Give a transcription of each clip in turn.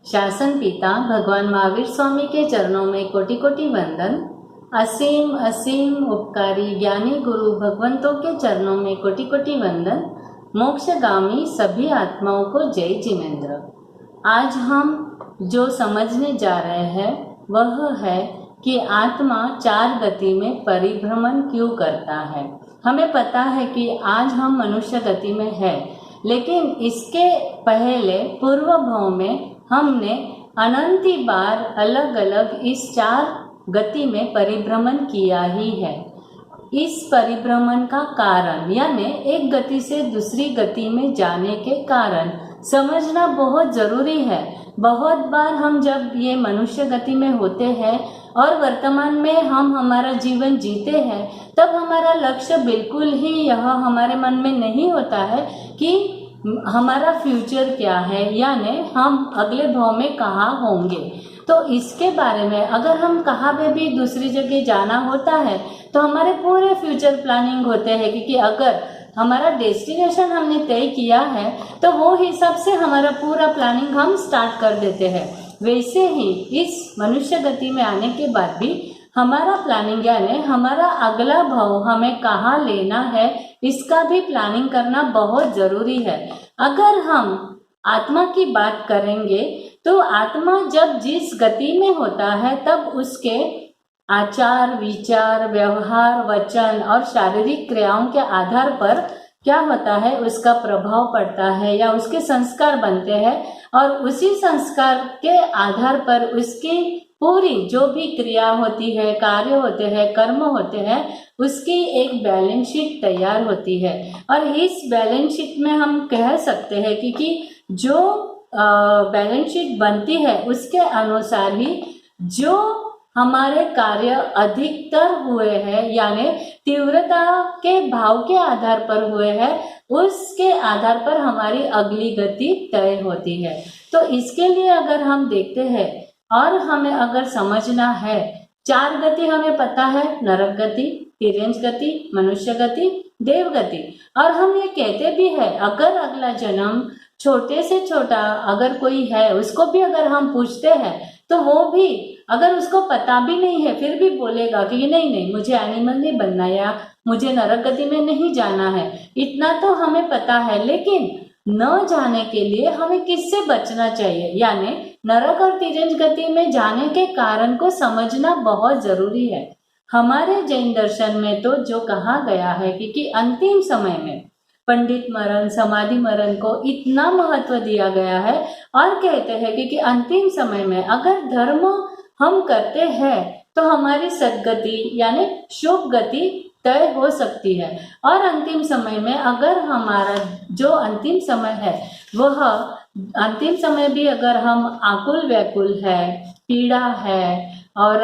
शासन पिता भगवान महावीर स्वामी के चरणों में कोटि कोटि वंदन। असीम असीम उपकारी ज्ञानी गुरु भगवंतों के चरणों में कोटि कोटि वंदन। मोक्षगामी सभी आत्माओं को जय जिनेन्द्र। आज हम जो समझने जा रहे हैं वह है कि आत्मा 4 गति में परिभ्रमण क्यों करता है। हमें पता है कि आज हम मनुष्य गति में है, लेकिन इसके पहले पूर्व भाव में हमने अनंती बार अलग अलग इस 4 गति में परिभ्रमण किया ही है। इस परिभ्रमण का कारण यानी एक गति से दूसरी गति में जाने के कारण समझना बहुत जरूरी है। बहुत बार हम जब ये मनुष्य गति में होते हैं और वर्तमान में हम हमारा जीवन जीते हैं, तब हमारा लक्ष्य बिल्कुल ही यह हमारे मन में नहीं होता है कि हमारा फ्यूचर क्या है, यानी हम अगले भाव में कहाँ होंगे। तो इसके बारे में अगर हम कहाँ पे भी दूसरी जगह जाना होता है तो हमारे पूरे फ्यूचर प्लानिंग होते हैं, क्योंकि अगर हमारा डेस्टिनेशन हमने तय किया है तो वो हिसाब से हमारा पूरा प्लानिंग हम स्टार्ट कर देते हैं। वैसे ही इस मनुष्य गति में आने के बाद भी हमारा प्लानिंग यानी हमारा अगला भाव हमें कहाँ लेना है, इसका भी प्लानिंग करना बहुत जरूरी है। अगर हम आत्मा की बात करेंगे तो आत्मा जब जिस गति में होता है तब उसके आचार विचार व्यवहार वचन और शारीरिक क्रियाओं के आधार पर क्या होता है, उसका प्रभाव पड़ता है या उसके संस्कार बनते हैं, और उसी संस्कार के आधार पर उसकी पूरी जो भी क्रिया होती है, कार्य होते हैं, कर्म होते हैं, उसकी एक बैलेंस शीट तैयार होती है। और इस बैलेंस शीट में हम कह सकते हैं कि जो बैलेंस शीट बनती है उसके अनुसार ही जो हमारे कार्य अधिकतर हुए हैं यानी तीव्रता के भाव के आधार पर हुए हैं, उसके आधार पर हमारी अगली गति तय होती है। तो इसके लिए अगर हम देखते हैं और हमें अगर समझना है, 4 गति हमें पता है, नरक गति, तिर्यंच गति, मनुष्य गति, देव गति। और हम ये कहते भी है अगर अगला जन्म छोटे से छोटा अगर कोई है उसको भी अगर हम पूछते हैं तो वो भी अगर उसको पता भी नहीं है फिर भी बोलेगा कि नहीं मुझे एनिमल नहीं बनना या मुझे नरक गति में नहीं जाना है। इतना तो हमें पता है, लेकिन न जाने के लिए हमें किससे बचना चाहिए, यानी नरक और तिर्यंच गति में जाने के कारण को समझना बहुत जरूरी है। हमारे जैन दर्शन में तो जो कहा गया है कि अंतिम समय में पंडित मरण समाधि मरण को इतना महत्व दिया गया है और कहते हैं कि अंतिम समय में अगर धर्म हम करते हैं तो हमारी सद्गति यानी शुभ गति तय हो सकती है। और अंतिम समय में अगर हमारा जो अंतिम समय है वह अंतिम समय भी अगर हम आकुल व्याकुल है, पीड़ा है और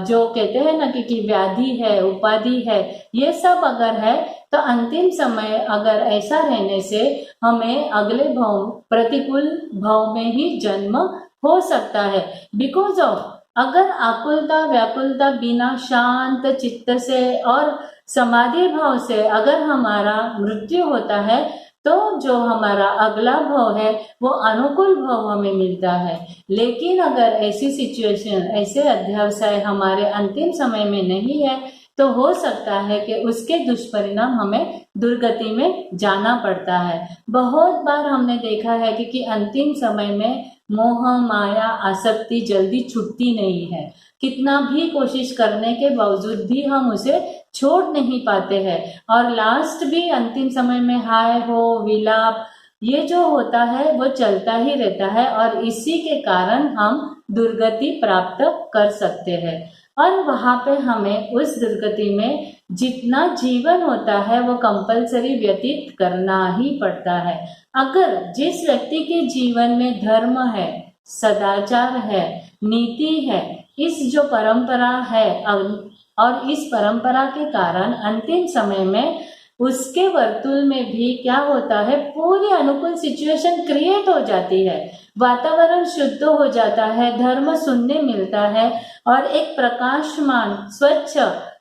जो कहते हैं ना कि व्याधि है, उपाधि है, ये सब अगर है तो अंतिम समय अगर ऐसा रहने से हमें अगले भाव प्रतिकूल भाव में ही जन्म हो सकता है। बिकॉज ऑफ अगर आकुलता व्याकुलता बिना शांत चित्त से और समाधि भाव से अगर हमारा मृत्यु होता है तो जो हमारा अगला भाव है वो अनुकूल भाव हमें मिलता है। लेकिन अगर ऐसी सिचुएशन ऐसे अध्यावसाय हमारे अंतिम समय में नहीं है तो हो सकता है कि उसके दुष्परिणाम हमें दुर्गति में जाना पड़ता है। बहुत बार हमने देखा है कि अंतिम समय में मोह माया आसक्ति जल्दी छूटती नहीं है। कितना भी कोशिश करने के बावजूद भी हम उसे छोड़ नहीं पाते हैं और लास्ट भी अंतिम समय में हाय हो विलाप ये जो होता है वो चलता ही रहता है और इसी के कारण हम दुर्गति प्राप्त कर सकते हैं। और वहां पे हमें उस दुर्गति में जितना जीवन होता है वो कंपलसरी व्यतीत करना ही पड़ता है। अगर जिस व्यक्ति के जीवन में धर्म है, सदाचार है, नीति है, इस जो परंपरा है और इस परंपरा के कारण अंतिम समय में उसके वर्तुल में भी क्या होता है, पूरी अनुकूल सिचुएशन क्रिएट हो जाती है, वातावरण शुद्ध हो जाता है, धर्म सुनने मिलता है और एक प्रकाशमान स्वच्छ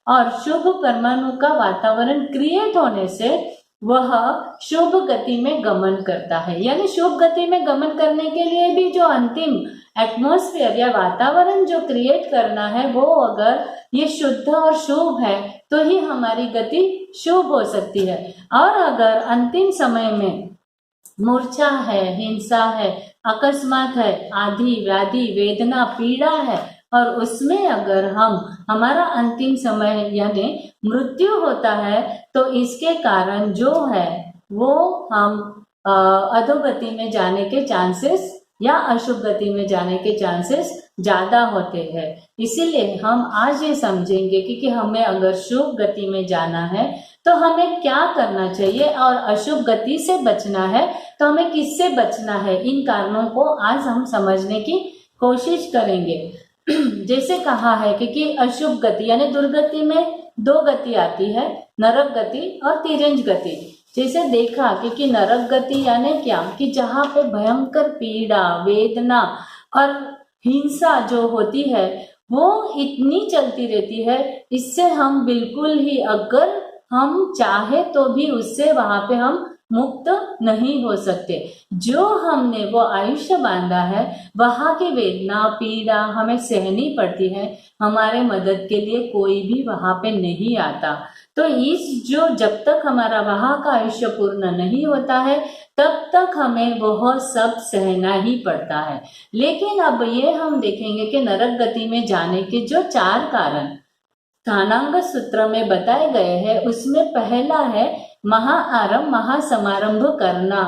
और शुभ कर्मानु का वातावरण क्रिएट होने से वह शुभ गति में गमन करता है। यानी शुभ गति में गमन करने के लिए भी जो अंतिम एटमॉस्फेयर या वातावरण जो क्रिएट करना है, वो अगर ये शुद्ध और शुभ है तो ही हमारी गति शुभ हो सकती है। और अगर अंतिम समय में मूर्छा है, हिंसा है, अकस्मात है, आदि व्याधि वेदना पीड़ा है, और उसमें अगर हमारा अंतिम समय यानी मृत्यु होता है, तो इसके कारण जो है वो हम अधोगति में जाने के चांसेस या अशुभ गति में जाने के चांसेस ज्यादा होते हैं। इसीलिए हम आज ये समझेंगे कि हमें अगर शुभ गति में जाना है तो हमें क्या करना चाहिए, और अशुभ गति से बचना है तो हमें किससे बचना है। इन कारणों को आज हम समझने की कोशिश करेंगे। जैसे कहा है कि अशुभ गति यानी दुर्गति में दो गति आती है, नरक गति और तिरंज गति। जैसे देखा कि नरक गति यानी क्या, कि जहाँ पे भयंकर पीड़ा वेदना और हिंसा जो होती है वो इतनी चलती रहती है, इससे हम बिल्कुल ही अगर हम चाहे तो भी उससे वहां पे हम मुक्त नहीं हो सकते। जो हमने वो आयुष्य बांधा है वहां की वेदना पीड़ा हमें सहनी पड़ती है, हमारे मदद के लिए कोई भी वहां पे नहीं आता। तो जब तक हमारा वहां का आयुष्य पूर्ण नहीं होता है तब तक हमें वह सब सहना ही पड़ता है। लेकिन अब ये हम देखेंगे कि नरक गति में जाने के जो 4 कारण स्थानांग सूत्र में बताए गए हैं, उसमें पहला है महाआरंभ महासमारंभ करना।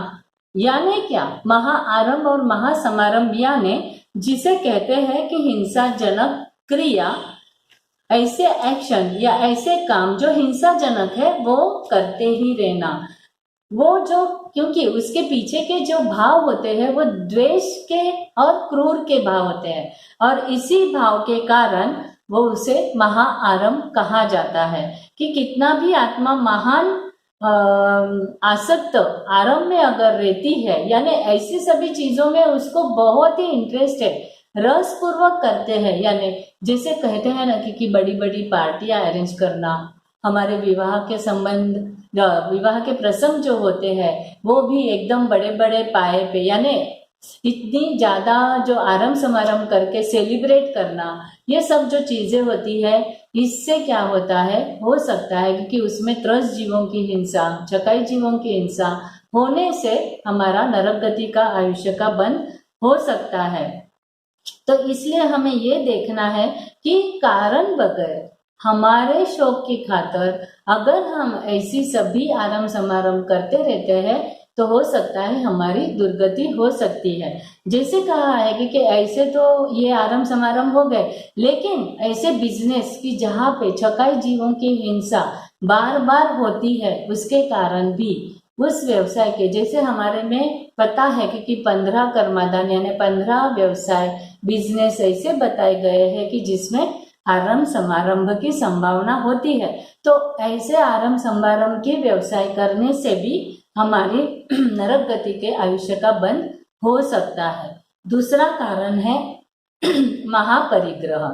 यानी क्या, महाआरंभ और महासमारंभ यानी जिसे कहते हैं कि हिंसाजनक क्रिया, ऐसे एक्शन या ऐसे काम जो हिंसाजनक है वो करते ही रहना। वो जो क्योंकि उसके पीछे के जो भाव होते हैं वो द्वेष के और क्रूर के भाव होते हैं, और इसी भाव के कारण वो उसे महाआरंभ कहा जाता है। कि कितना भी आत्मा महान आसक्त आरंभ में अगर रहती है, यानी ऐसी सभी चीजों में उसको बहुत ही इंटरेस्ट है, रस पूर्वक करते हैं। यानी जैसे कहते हैं ना कि बड़ी बड़ी पार्टियां अरेंज करना, हमारे विवाह के संबंध विवाह के प्रसंग जो होते हैं वो भी एकदम बड़े बड़े पाए पे, यानी इतनी ज्यादा जो आरंभ समारंभ करके सेलिब्रेट करना, ये सब जो चीजें होती है इससे क्या होता है, हो सकता है कि उसमें त्रस्त जीवों की हिंसा, चकाई जीवों की हिंसा होने से हमारा नरक गति का आयुष्य का बंध हो सकता है। तो इसलिए हमें ये देखना है कि कारण बगैर हमारे शौक की खातर अगर हम ऐसी सभी आरंभ समारंभ करते रहते हैं तो हो सकता है हमारी दुर्गति हो सकती है। जैसे कहा है कि ऐसे तो ये आरंभ समारंभ हो गए, लेकिन ऐसे बिजनेस की जहाँ पे छकाई जीवों की हिंसा बार बार होती है, उसके कारण भी उस व्यवसाय के, जैसे हमारे में पता है कि 15 कर्मादान यानी 15 व्यवसाय बिजनेस ऐसे बताए गए हैं कि जिसमें आरंभ समारंभ की संभावना होती है। तो ऐसे आरंभ समारंभ के व्यवसाय करने से भी हमारी नरक गति के आयुष्य का बंध हो सकता है। दूसरा कारण है महापरिग्रह।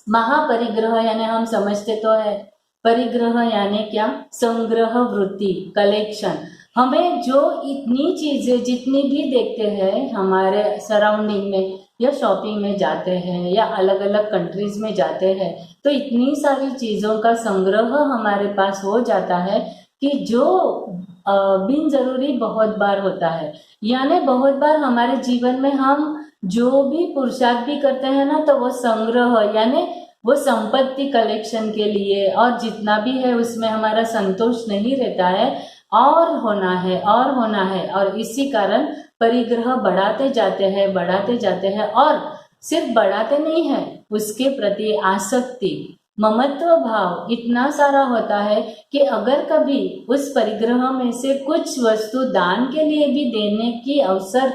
महापरिग्रह यानी हम समझते तो है, परिग्रह यानी क्या, संग्रह वृत्ति, कलेक्शन। हमें जो इतनी चीजें जितनी भी देखते हैं हमारे सराउंडिंग में, या शॉपिंग में जाते हैं या अलग अलग कंट्रीज में जाते हैं, तो इतनी सारी चीजों का संग्रह हमारे पास हो जाता है कि जो बिन जरूरी बहुत बार होता है। यानी बहुत बार हमारे जीवन में हम जो भी पुरुषार्थ भी करते हैं ना, तो वो संग्रह यानी वो संपत्ति कलेक्शन के लिए, और जितना भी है उसमें हमारा संतोष नहीं रहता है, और होना है और होना है, और इसी कारण परिग्रह बढ़ाते जाते हैं, और सिर्फ बढ़ाते नहीं है, उसके प्रति आसक्ति ममत्व भाव इतना सारा होता है कि अगर कभी उस परिग्रह में से कुछ वस्तु दान के लिए भी देने की अवसर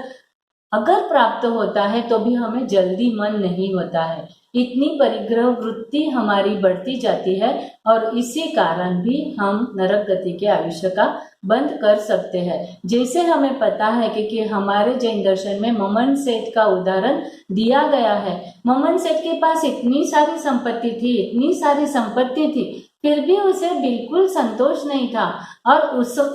अगर प्राप्त होता है तो भी हमें जल्दी मन नहीं होता है। इतनी परिग्रह वृत्ति हमारी बढ़ती जाती है, और इसी कारण भी हम नरक गति के आयुष्य का बंद कर सकते हैं। जैसे हमें पता है कि हमारे जैन दर्शन में ममन सेठ का उदाहरण दिया गया है। ममन सेठ के पास इतनी सारी संपत्ति थी, फिर भी उसे बिल्कुल संतोष नहीं था और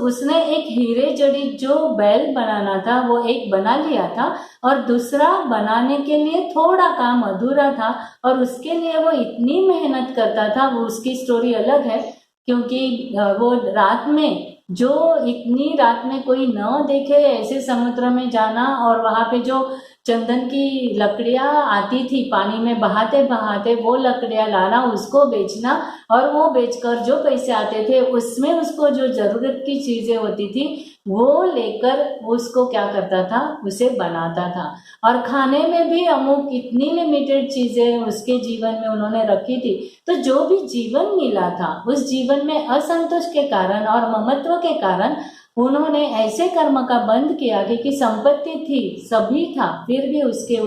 उसने एक हीरे जड़ित जो बैल बनाना था वो एक बना लिया था और दूसरा बनाने के लिए थोड़ा काम अधूरा था और उसके लिए वो इतनी मेहनत करता था। वो उसकी स्टोरी अलग है, क्योंकि वो रात में जो इतनी रात में कोई न देखे ऐसे समुद्र में जाना और वहां पे जो चंदन की लकड़ियां आती थी पानी में बहाते बहाते वो लकड़ियां लाना, उसको बेचना और वो बेचकर जो पैसे आते थे उसमें उसको जो जरूरत की चीजें होती थी वो लेकर उसको क्या करता था, उसे बनाता था। और खाने में भी अमुक इतनी लिमिटेड चीजें उसके जीवन में उन्होंने रखी थी। तो जो भी जीवन मिला था उस जीवन में असंतोष के कारण और ममत्व के कारण उन्होंने ऐसे कर्म का बंध किया कि संपत्ति थी, सभी था, फिर भी उसके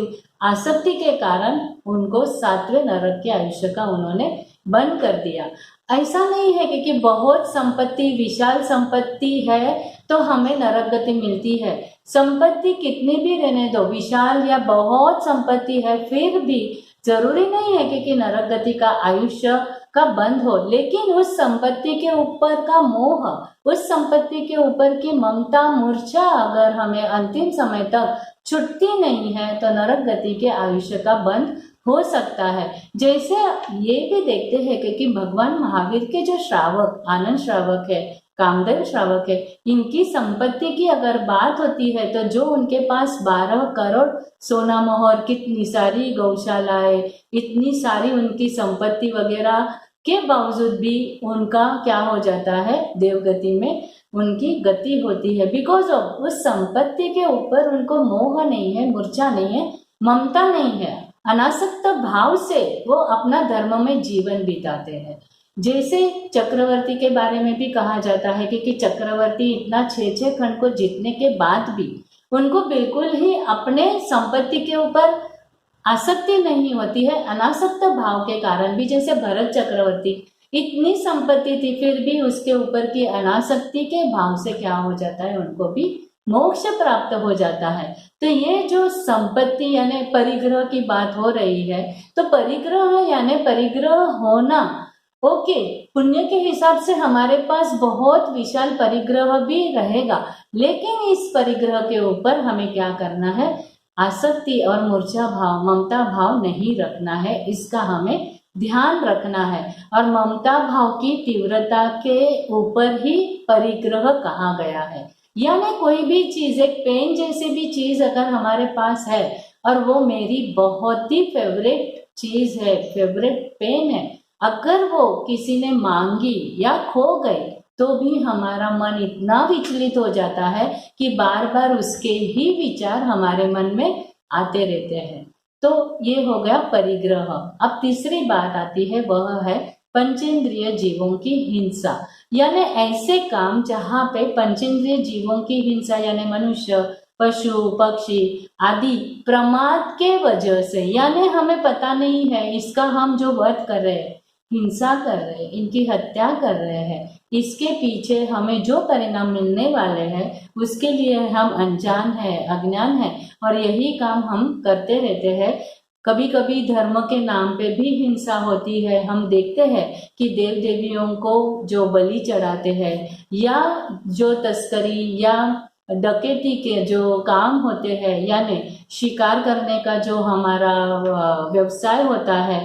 आसक्ति के कारण उनको 7वें नरक के आयुष्य का उन्होंने बंद कर दिया। ऐसा नहीं है कि बहुत संपत्ति, विशाल संपत्ति है तो हमें नरक गति मिलती है। संपत्ति कितनी भी रहने दो, विशाल या बहुत संपत्ति है, फिर भी जरूरी नहीं है कि नरक गति का आयुष्य का बंद हो। लेकिन उस संपत्ति के ऊपर का मोह, उस संपत्ति के ऊपर की ममता, मूर्छा अगर हमें अंतिम समय तक छुटती नहीं है तो नरक गति के आयुष्य का बंद हो सकता है। जैसे ये भी देखते हैं कि भगवान महावीर के जो श्रावक, आनंद श्रावक है, कामदेव श्रावक है, इनकी संपत्ति की अगर बात होती है तो जो उनके पास 12 करोड़ सोना मोहर, कितनी सारी गौशालाएं, इतनी सारी उनकी संपत्ति वगैरह के बावजूद भी उनका क्या हो जाता है, देवगति में उनकी गति होती है। बिकॉज ऑफ उस संपत्ति के ऊपर उनको मोह नहीं है, मूर्छा नहीं है, ममता नहीं है, अनासक्त भाव से वो अपना धर्म में जीवन बिताते हैं। जैसे चक्रवर्ती के बारे में भी कहा जाता है कि चक्रवर्ती इतना 6 खंड को जीतने के बाद भी उनको बिल्कुल ही अपने संपत्ति के ऊपर आसक्ति नहीं होती है, अनासक्त भाव के कारण भी। जैसे भरत चक्रवर्ती, इतनी संपत्ति थी फिर भी उसके ऊपर की अनासक्ति के भाव से क्या हो जाता है, उनको भी मोक्ष प्राप्त हो जाता है। तो ये जो संपत्ति यानी परिग्रह की बात हो रही है, तो परिग्रह यानी परिग्रह होना, ओके, पुण्य के हिसाब से हमारे पास बहुत विशाल परिग्रह भी रहेगा, लेकिन इस परिग्रह के ऊपर हमें क्या करना है, आसक्ति और मूर्छा भाव, ममता भाव नहीं रखना है, इसका हमें ध्यान रखना है। और ममता भाव की तीव्रता के ऊपर ही परिग्रह कहा गया है। यानी कोई भी चीज, एक पेन जैसी भी चीज अगर हमारे पास है और वो मेरी बहुत ही फेवरेट चीज है, फेवरेट पेन है, अगर वो किसी ने मांगी या खो गई तो भी हमारा मन इतना विचलित हो जाता है कि बार बार उसके ही विचार हमारे मन में आते रहते हैं। तो ये हो गया परिग्रह। अब तीसरी बात आती है, वह है पंचेंद्रिय जीवों की हिंसा। यानी ऐसे काम जहाँ पे पंचेंद्रिय जीवों की हिंसा यानी मनुष्य, पशु, पक्षी आदि प्रमाद के वजह से, यानी हमें पता नहीं है इसका हम जो वध कर रहे हैं, हिंसा कर रहे हैं, इनकी हत्या कर रहे हैं, इसके पीछे हमें जो परिणाम मिलने वाले हैं उसके लिए हम अनजान है, अज्ञान है और यही काम हम करते रहते हैं। कभी कभी धर्म के नाम पे भी हिंसा होती है। हम देखते हैं कि देव देवियों को जो बलि चढ़ाते हैं या जो तस्करी या डकैती के जो काम होते हैं, यानी शिकार करने का जो हमारा व्यवसाय होता है,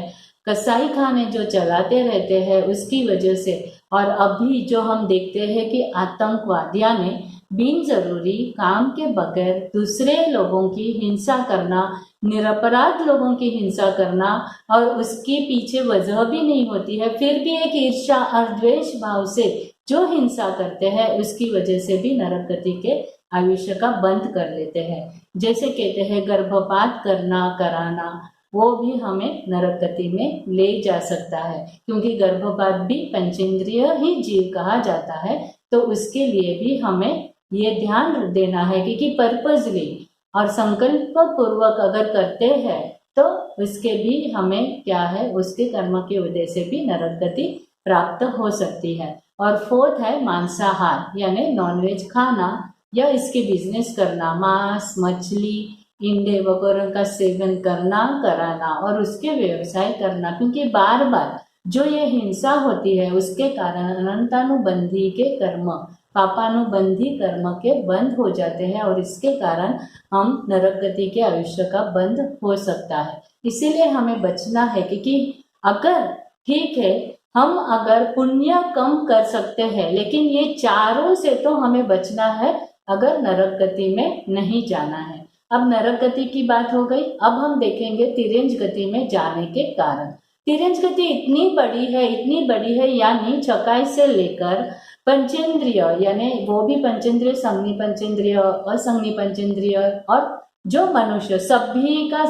कसाई खाने जो चलाते रहते हैं उसकी वजह से, और अभी जो हम देखते हैं कि आतंकवाद यानी बिन जरूरी काम के बगैर दूसरे लोगों की हिंसा करना, निरपराध लोगों की हिंसा करना और उसके पीछे वजह भी नहीं होती है, फिर भी एक ईर्ष्या और द्वेष भाव से जो हिंसा करते हैं उसकी वजह से भी नरक गति के आयुष्य का बंद कर लेते हैं। जैसे कहते हैं गर्भपात करना, कराना, वो भी हमें नरक गति में ले जा सकता है, क्योंकि गर्भपात भी पंचेंद्रिय ही जीव कहा जाता है। तो उसके लिए भी हमें ये ध्यान देना है कि पर्पजली और संकल्प पूर्वक अगर करते हैं तो उसके भी हमें क्या है, उसके कर्म की वजह से भी नरक गति प्राप्त हो सकती है। और फोर्थ है मांसाहार यानी नॉनवेज खाना या इसके बिजनेस करना, मांस, मछली, इंडे वगैरह का सेवन करना, कराना और उसके व्यवसाय करना, क्योंकि बार बार जो ये हिंसा होती है उसके कारण अनंतानुबंधी के कर्म, पापानुबंधी कर्म के बंद हो जाते हैं और इसके कारण हम नरक गति के आयुष्य का बंद हो सकता है। इसीलिए हमें बचना है, क्योंकि अगर ठीक है हम अगर पुण्य कम कर सकते हैं, लेकिन ये चारों से तो हमें बचना है अगर नरक गति में नहीं जाना है। अब नरक गति की बात हो गई, अब हम देखेंगे तिर्यंज गति में जाने के कारण। तिर्यंज गति इतनी बड़ी है, यानी चकाई से लेकर पंचेंद्रिय, यानी वो भी पंचेंद्रिय, संज्ञी पंचेंद्रिय, असंज्ञी पंचेंद्रिय, और जो मनुष्य सभी का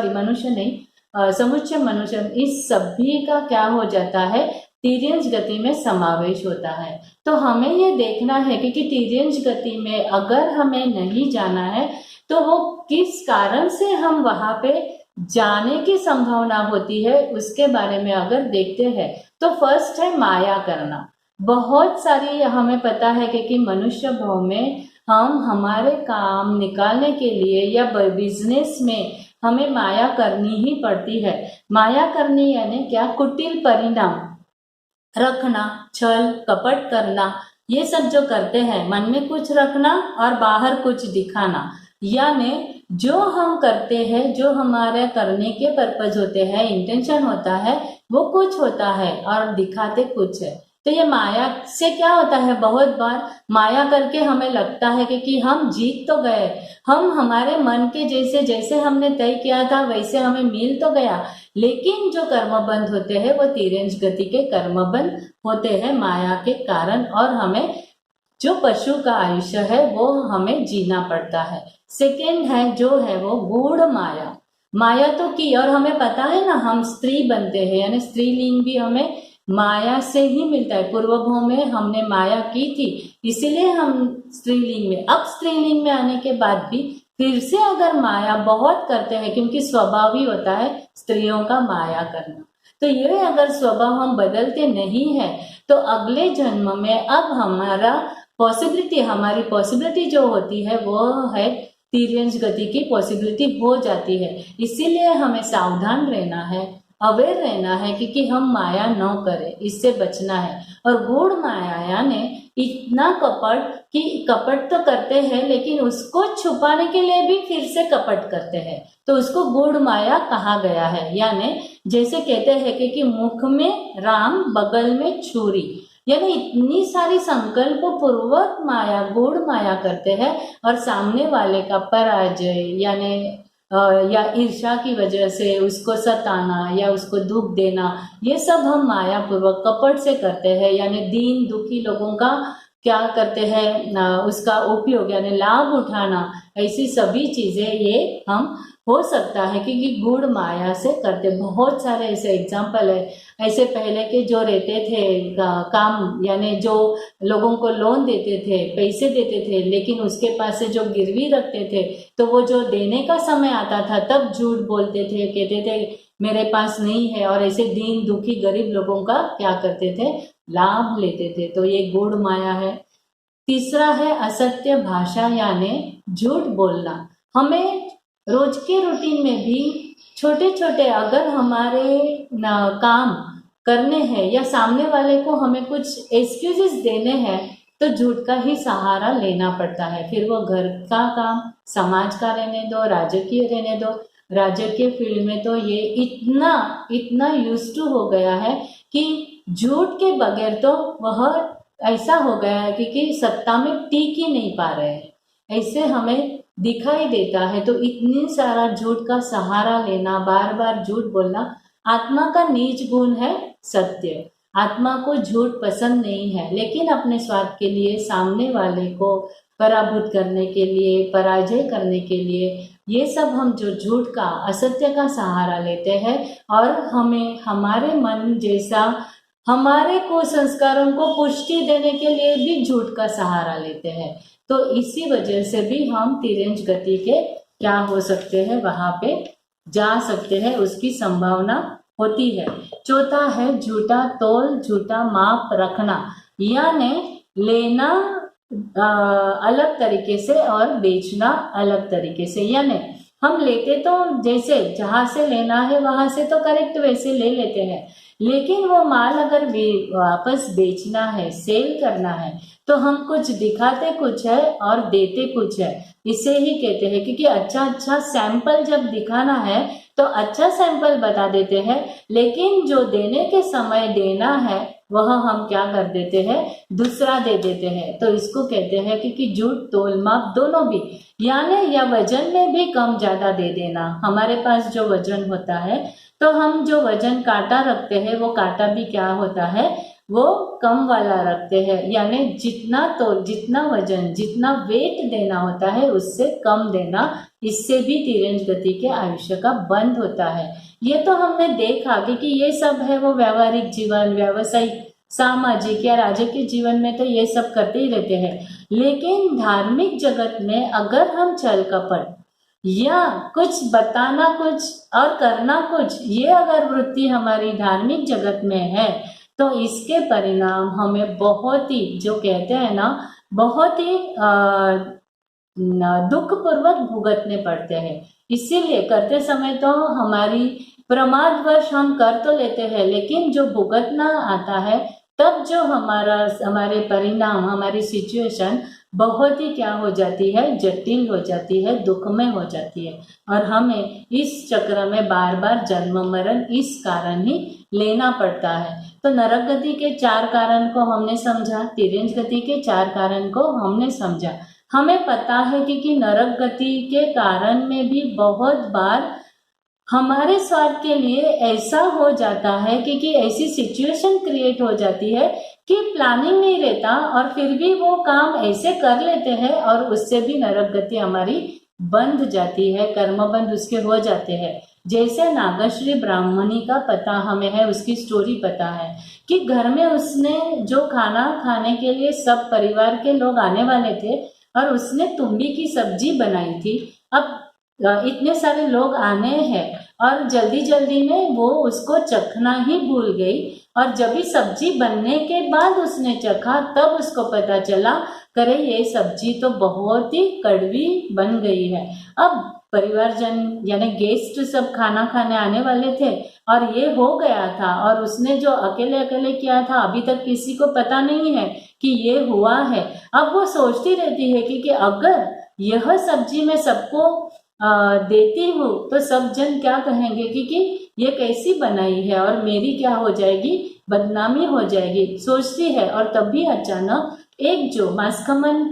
मनुष्य नहीं, समुच्चय मनुष्य, इस सभी का क्या हो जाता है, तिर्यंज गति में समावेश होता है। तो हमें ये देखना है कि तिर्यंज गति में अगर हमें नहीं जाना है तो वो किस कारण से हम वहां पे जाने की संभावना होती है, उसके बारे में अगर देखते हैं तो फर्स्ट है माया करना। बहुत सारी हमें पता है कि मनुष्य भाव में हम हमारे काम निकालने के लिए या बिजनेस में हमें माया करनी ही पड़ती है। माया करनी यानी क्या, कुटिल परिणाम रखना, छल कपट करना, ये सब जो करते हैं, मन में कुछ रखना और बाहर कुछ दिखाना, यानी जो हम करते हैं, जो हमारे करने के पर्पज होते हैं, इंटेंशन होता है, वो कुछ होता है और दिखाते कुछ है। तो ये माया से क्या होता है, बहुत बार माया करके हमें लगता है कि हम जीत तो गए, हम हमारे मन के जैसे हमने तय किया था वैसे हमें मिल तो गया, लेकिन जो कर्मबंध होते हैं वो तिर्यंज गति के कर्मबंध होते हैं माया के कारण, और हमें जो पशु का आयुष्य है वो हमें जीना पड़ता है। सेकेंड है जो है वो गूढ़ माया। माया तो की, और हमें पता है ना हम स्त्री बनते हैं, यानी स्त्रीलिंग भी हमें माया से ही मिलता है। पूर्व भाव में हमने माया की थी, इसीलिए हम स्त्रीलिंग में, अब स्त्रीलिंग में आने के बाद भी फिर से अगर माया बहुत करते हैं, क्योंकि स्वभाव ही होता है स्त्रियों का माया करना, तो ये अगर स्वभाव हम बदलते नहीं है तो अगले जन्म में अब हमारी पॉसिबिलिटी जो होती है वो है तिर्यंज गति की पॉसिबिलिटी हो जाती है। इसीलिए हमें सावधान रहना है, अवेयर रहना है, क्योंकि हम माया न करें, इससे बचना है। और गूढ़ माया यानी इतना कपट कि कपट तो करते हैं लेकिन उसको छुपाने के लिए भी फिर से कपट करते हैं, तो उसको गूढ़ माया कहा गया है। यानी जैसे कहते हैं कि मुख में राम बगल में छुरी, यानी इतनी सारी संकल्प पूर्वक माया, गूढ़ माया करते हैं, और सामने वाले का पराजय यानी या ईर्ष्या की वजह से उसको सताना या उसको दुख देना, ये सब हम माया पूर्वक कपट से करते हैं। यानी दीन दुखी लोगों का क्या करते हैं, उसका उपयोग यानी लाभ उठाना, ऐसी सभी चीजें ये हम हो सकता है क्योंकि गूढ़ माया से करते। बहुत सारे ऐसे एग्जाम्पल है, ऐसे पहले के जो रहते थे काम, यानी जो लोगों को लोन देते थे, पैसे देते थे, लेकिन उसके पास से जो गिरवी रखते थे तो वो जो देने का समय आता था तब झूठ बोलते थे, कहते थे मेरे पास नहीं है, और ऐसे दीन दुखी गरीब लोगों का क्या करते थे, लाभ लेते थे। तो ये गूढ़ माया है। तीसरा है असत्य भाषा यानी झूठ बोलना। हमें रोज के रूटीन में भी छोटे छोटे अगर हमारे काम करने हैं या सामने वाले को हमें कुछ एक्सक्यूजेस देने हैं तो झूठ का ही सहारा लेना पड़ता है। फिर वो घर का काम, समाज का रहने दो, राजकीय रहने दो। राजकीय फील्ड में तो ये इतना यूज टू हो गया है कि झूठ के बगैर तो वह ऐसा हो गया है कि सत्ता में टिक ही नहीं पा रहे हैं, ऐसे हमें दिखाई देता है। तो इतनी सारा झूठ का सहारा लेना, बार बार झूठ बोलना, आत्मा का नीच गुण है सत्य। आत्मा को झूठ पसंद नहीं है, लेकिन अपने स्वार्थ के लिए, सामने वाले को पराभूत करने के लिए, पराजय करने के लिए, ये सब हम जो झूठ का, असत्य का सहारा लेते हैं, और हमें हमारे मन जैसा हमारे कुसंस्कारों को पुष्टि देने के लिए भी झूठ का सहारा लेते हैं। तो इसी वजह से भी हम तिर्यंज गति के क्या हो सकते हैं, वहां पे जा सकते हैं, उसकी संभावना होती है। चौथा है झूठा तोल, झूठा माप रखना, यानी लेना अलग तरीके से और बेचना अलग तरीके से। यानी हम लेते तो जैसे जहां से लेना है वहां से तो करेक्ट वैसे ले लेते हैं, लेकिन वो माल अगर वापस बेचना है, सेल करना है, तो हम कुछ दिखाते कुछ है और देते कुछ है। इसे ही कहते हैं, क्योंकि अच्छा अच्छा सैंपल जब दिखाना है तो अच्छा सैंपल बता देते हैं, लेकिन जो देने के समय देना है वह हम क्या कर देते हैं, दूसरा दे देते हैं। तो इसको कहते हैं कि झूठ तोल माप दोनों भी, यानी या वजन में भी कम ज्यादा दे देना। हमारे पास जो वजन होता है, तो हम जो वजन कांटा रखते हैं वो कांटा भी क्या होता है, वो कम वाला रखते हैं, यानी जितना वजन जितना वेट देना होता है उससे कम देना। इससे भी तिरंज गति के आयुष्य का बंध होता है। ये तो हमने देखा कि ये सब है वो व्यवहारिक जीवन, व्यावसायिक, सामाजिक या राजकीय जीवन में तो ये सब करते ही रहते हैं, लेकिन धार्मिक जगत में अगर हम छल कपट या कुछ बताना कुछ और करना कुछ, ये अगर वृत्ति हमारी धार्मिक जगत में है, तो इसके परिणाम हमें बहुत ही, जो कहते हैं ना, बहुत ही दुख पूर्वक भुगतने पड़ते हैं। इसीलिए करते समय तो हमारी प्रमादवश हम कर तो लेते हैं, लेकिन जो भुगतना आता है तब जो हमारे परिणाम, हमारी सिचुएशन बहुत ही क्या हो जाती है, जटिल हो जाती है, दुखमय हो जाती है, और हमें इस चक्र में बार बार जन्म मरण इस कारण ही लेना पड़ता है। तो नरक गति के 4 कारण को हमने समझा, तिरंज गति के 4 कारण को हमने समझा। हमें पता है कि नरक गति के कारण में भी बहुत बार हमारे स्वार्थ के लिए ऐसा हो जाता है कि ऐसी सिचुएशन क्रिएट हो जाती है कि प्लानिंग नहीं रहता, और फिर भी वो काम ऐसे कर लेते हैं और उससे भी नरक गति हमारी बंध जाती है, कर्म बंध उसके हो जाते हैं। जैसे नागश्री ब्राह्मणी का पता हमें है, उसकी स्टोरी पता है कि घर में उसने जो खाना खाने के लिए सब परिवार के लोग आने वाले थे और उसने तुम्बी की सब्जी बनाई थी। अब इतने सारे लोग आने हैं और जल्दी जल्दी में वो उसको चखना ही भूल गई, और जब भी सब्जी बनने के बाद उसने चखा तब उसको पता चला, करे ये सब्जी तो बहुत ही कड़वी बन गई है। अब परिवारजन यानी गेस्ट सब खाना खाने आने वाले थे और ये हो गया था, और उसने जो अकेले अकेले किया था अभी तक किसी को पता नहीं है कि ये हुआ है। अब वो सोचती रहती है कि अगर यह सब्जी मैं सबको देती हूँ तो सब जन क्या कहेंगे कि ये कैसी बनाई है, और मेरी क्या हो जाएगी, बदनामी हो जाएगी, सोचती है। और तभी अचानक एक जो मास्कमन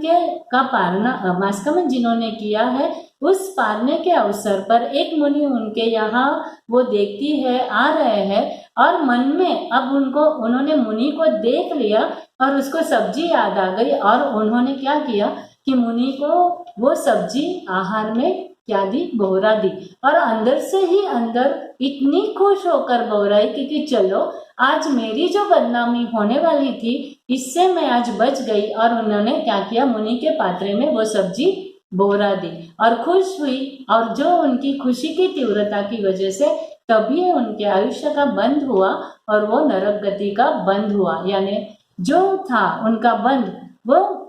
जिन्होंने किया है, उस पारने के अवसर पर एक मुनि उनके यहाँ वो देखती है, आ रहे हैं, और मन में अब उन्होंने मुनि को देख लिया और उसको सब्जी याद आ गई, और उन्होंने क्या किया कि मुनि को वो सब्जी आहार में क्या दी, बोहरा दी, और अंदर से ही अंदर इतनी खुश होकर बोहराई कि चलो आज मेरी जो बदनामी होने वाली थी इससे मैं आज बच गई। और उन्होंने क्या किया, मुनि के पात्रे में वो सब्जी बोहरा दी और खुश हुई, और जो उनकी खुशी की तीव्रता की वजह से तभी उनके आयुष्य का बंध हुआ और वो नरक गति का बंध हुआ, यानी जो था उनका बंध वो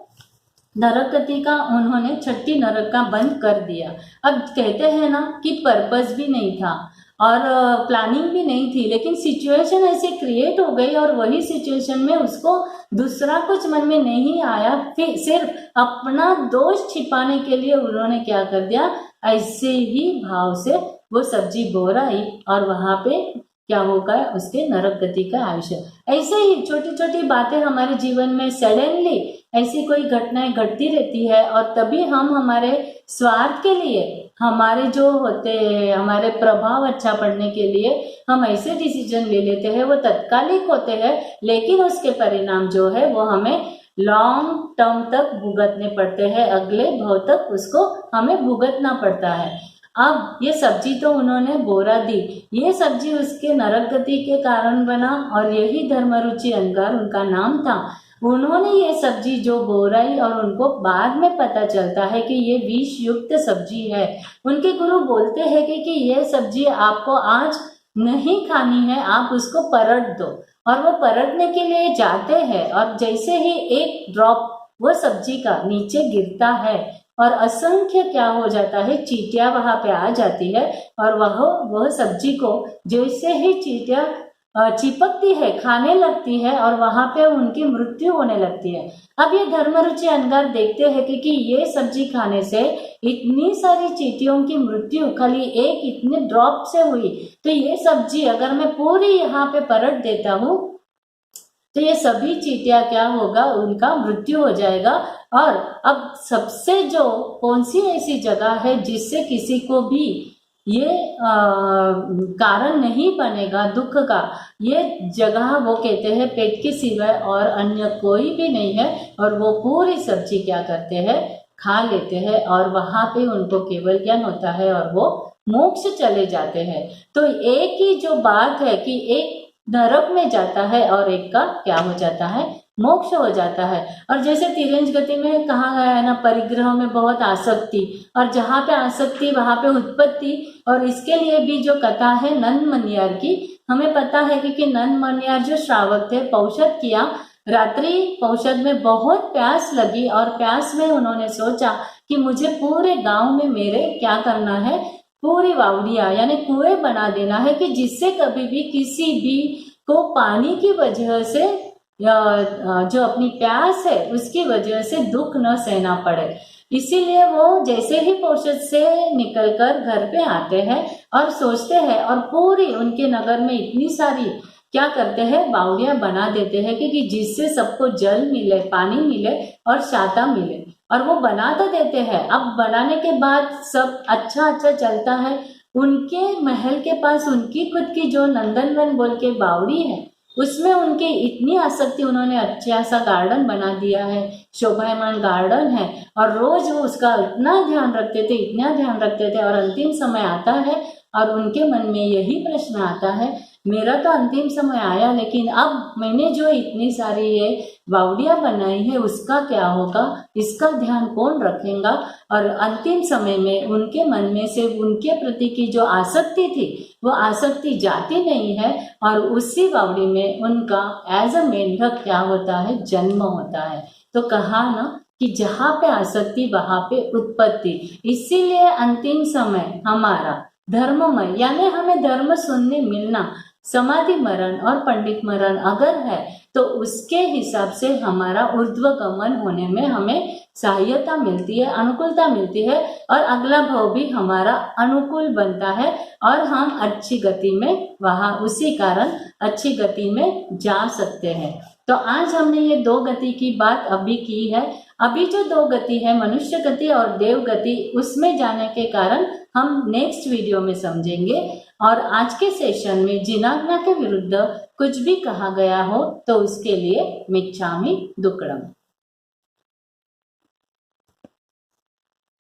नरक गति का, उन्होंने 6ठी नरक का बंद कर दिया। अब कहते हैं ना कि पर्पस भी नहीं था और प्लानिंग भी नहीं थी, लेकिन सिचुएशन ऐसे क्रिएट हो गई, और वही सिचुएशन में उसको दूसरा कुछ मन में नहीं आया, फिर सिर्फ अपना दोष छिपाने के लिए उन्होंने क्या कर दिया, ऐसे ही भाव से वो सब्जी बोराई और वहां पे क्या होगा, उसके नरक गति का आयुष्य। ऐसे ही छोटी छोटी बातें हमारे जीवन में सडनली ऐसी कोई घटनाएं घटती रहती है, और तभी हम हमारे स्वार्थ के लिए, हमारे जो होते हैं, हमारे प्रभाव अच्छा पड़ने के लिए हम ऐसे डिसीजन ले लेते हैं, वो तत्कालिक होते हैं, लेकिन उसके परिणाम जो है वो हमें लॉन्ग टर्म तक भुगतने पड़ते हैं, अगले भव तक उसको हमें भुगतना पड़ता है। अब ये सब्जी तो उन्होंने बोरा दी, ये सब्जी उसके नरक गति के कारण बना, और यही धर्मरुचि अंगार उनका नाम था। उन्होंने ये सब्जी जो बोराई, और उनको बाद में पता चलता है कि ये विष युक्त सब्जी है। उनके गुरु बोलते हैं कि ये सब्जी आपको आज नहीं खानी है, आप उसको परट दो, और वो परटने के लिए जाते हैं, और जैसे ही एक ड्रॉप वो सब्जी का नीचे गिरता है और असंख्य क्या हो जाता है, चींटियां वहां पे आ जाती है और वह सब्जी को जैसे ही चींटियां चिपकती है, खाने लगती है और वहां पे उनकी मृत्यु होने लगती है। अब ये धर्मरुचि अनगार देखते हैं कि ये सब्जी खाने से इतनी सारी चींटियों की मृत्यु खाली एक इतने ड्रॉप से हुई, तो ये सब्जी अगर मैं पूरी यहाँ पे पलट देता हूँ तो ये सभी चींटियां क्या होगा, उनका मृत्यु हो जाएगा। और अब सबसे जो कौन सी ऐसी जगह है जिससे किसी को भी ये कारण नहीं बनेगा दुख का, ये जगह वो कहते हैं पेट के सिवाय और अन्य कोई भी नहीं है। और वो पूरी सब्जी क्या करते हैं, खा लेते हैं और वहां पे उनको केवल ज्ञान होता है और वो मोक्ष चले जाते हैं। तो एक ही जो बात है कि एक नरक में जाता है और एक का क्या हो जाता है, मोक्ष हो जाता है। और जैसे तिरंज गति में कहा गया है ना, परिग्रह में बहुत आसक्ति, और जहाँ पे आसक्ति वहां पे उत्पत्ति। और इसके लिए भी जो कथा है नंद मनियार की, हमें पता है कि नंद मनियार जो श्रावक थे, पौषध किया, रात्रि पौषध में बहुत प्यास लगी और प्यास में उन्होंने सोचा कि मुझे पूरे गांव में मेरे क्या करना है, पूरी वावड़िया यानी कुएं बना देना है कि जिससे कभी भी किसी भी को पानी की वजह से जो अपनी प्यास है उसकी वजह से दुख न सहना पड़े। इसीलिए वो जैसे ही पौषध से निकलकर घर पे आते हैं और सोचते हैं और पूरी उनके नगर में इतनी सारी क्या करते हैं, बावड़ियां बना देते हैं कि जिससे सबको जल मिले, पानी मिले और छाता मिले। और वो बना तो देते हैं। अब बनाने के बाद सब अच्छा चलता है। उनके महल के पास उनकी खुद की जो नंदनवन बोल के बावड़ी है, उसमें उनकी इतनी आसक्ति, उन्होंने अच्छा सा गार्डन बना दिया है, शोभायमान गार्डन है, और रोज वो उसका इतना ध्यान रखते थे, इतना ध्यान रखते थे। और अंतिम समय आता है और उनके मन में यही प्रश्न आता है, मेरा तो अंतिम समय आया, लेकिन अब मैंने जो इतनी सारी ये बावड़ियां बनाई है उसका क्या होगा, इसका ध्यान कौन रखेगा। और अंतिम समय में उनके मन में से उनके प्रति की जो आसक्ति थी वो आसक्ति जाती नहीं है और उसी बावड़ी में उनका एज अ मेंढक क्या होता है, जन्म होता है। तो कहा ना कि जहाँ पे आसक्ति वहां पे उत्पत्ति। इसीलिए अंतिम समय हमारा धर्ममय, यानी हमें धर्म सुनने मिलना, समाधि मरण और पंडित मरण अगर है तो उसके हिसाब से हमारा ऊर्ध्वगमन होने में हमें सहायता मिलती है, अनुकूलता मिलती है, और अगला भाव भी हमारा अनुकूल बनता है और हम अच्छी गति में वहां उसी कारण अच्छी गति में जा सकते हैं। तो आज हमने ये दो गति की बात अभी की है। अभी जो दो गति है, मनुष्य गति और देव गति, उसमें जाने के कारण हम नेक्स्ट वीडियो में समझेंगे। और आज के सेशन में जिनाज्ञा के विरुद्ध कुछ भी कहा गया हो तो उसके लिए मिच्छामि दुक्कडम।